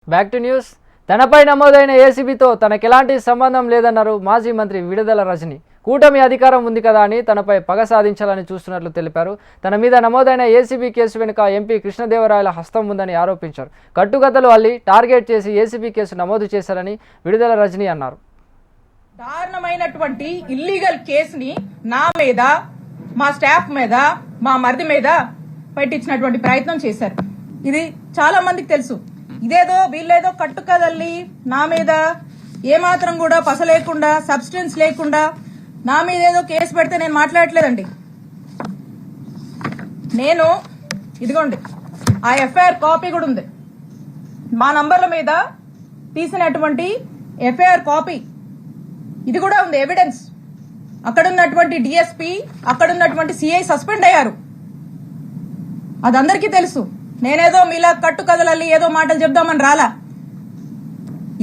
Back to news. తనపై నమోదైన ఏసీబీతో తనకెలాంటి సంబంధం లేదన్నారు మాజీ మంత్రి విడుదల రజని. కూటమి అధికారం ఉంది కదా అని తనపై పగ సాధించాలని చూస్తున్నట్లు తెలిపారు. తన మీద నమోదైన ఏసీబీ కేసు వెనుక ఎంపీ కృష్ణదేవరాయల హస్తం ఉందని ఆరోపించారు. కట్టుకథలు అల్లి టార్గెట్ చేసి ఏసీబీ కేసు నమోదు చేశారని విడుదల రజని అన్నారు. దారుణమైనటువంటి ఇల్లీగల్ కేసుని నా మీద, మా స్టాఫ్ మీద, మా మరిది మీద పెట్టించినటువంటి ప్రయత్నం చేశారు. ఇది చాలా మందికి తెలుసు. ఇదేదో వీళ్ళేదో కట్టుకదల్లి నా మీద ఏమాత్రం కూడా పస లేకుండా, సబ్స్టెన్స్ లేకుండా నా మీద ఏదో కేసు పెడితే నేను మాట్లాడట్లేదండి. నేను ఇదిగోండి ఆ ఎఫ్ఐఆర్ కాపీ కూడా ఉంది. మా నంబర్ల మీద తీసినటువంటి ఎఫ్ఐఆర్ కాపీ ఇది కూడా ఉంది, ఎవిడెన్స్. అక్కడున్నటువంటి డిఎస్పీ, అక్కడున్నటువంటి సిఐ సస్పెండ్ అయ్యారు. అది అందరికీ తెలుసు. నేనేదో మీలా కట్టుకథలల్లి ఏదో మాటలు చెప్దామని రాలా.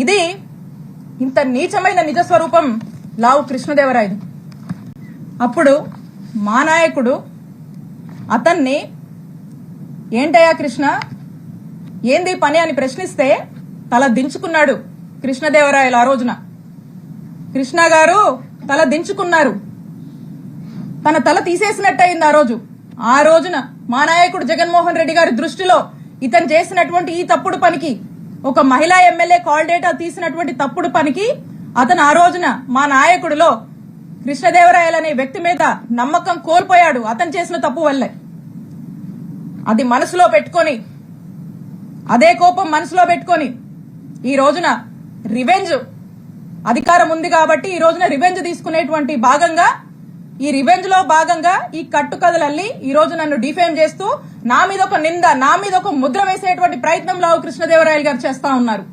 ఇది ఇంత నీచమైన నిజస్వరూపం లావు కృష్ణదేవరాయలు. అప్పుడు మా నాయకుడు అతన్ని ఏంటయ్యా కృష్ణ, ఏంది పని అని ప్రశ్నిస్తే తల దించుకున్నాడు కృష్ణదేవరాయలు. ఆ రోజున కృష్ణ గారు తల దించుకున్నారు. తన తల తీసేసినట్టయింది ఆ రోజున మా నాయకుడు జగన్మోహన్ రెడ్డి గారి దృష్టిలో ఇతను చేసినటువంటి ఈ తప్పుడు పనికి, ఒక మహిళా ఎమ్మెల్యే కాల్ డేటా తీసినటువంటి తప్పుడు పనికి అతను ఆ రోజున మా నాయకుడిలో కృష్ణదేవరాయలు అనే వ్యక్తి మీద నమ్మకం కోల్పోయాడు, అతను చేసిన తప్పు వల్లే. అది మనసులో పెట్టుకొని, అదే కోపం మనసులో పెట్టుకొని ఈ రోజున రివెంజ్, అధికారం ఉంది కాబట్టి ఈ రోజున రివెంజ్ తీసుకునేటువంటి భాగంగా, ఈ రివెంజ్ లో భాగంగా ఈ కట్టుకథలల్లి ఈ రోజు నన్ను డిఫేమ్ చేస్తూ నా మీద ఒక నింద, నా మీద ఒక ముద్ర వేసేటువంటి ప్రయత్నం లావు కృష్ణదేవరాయలు గారు చేస్తా ఉన్నారు.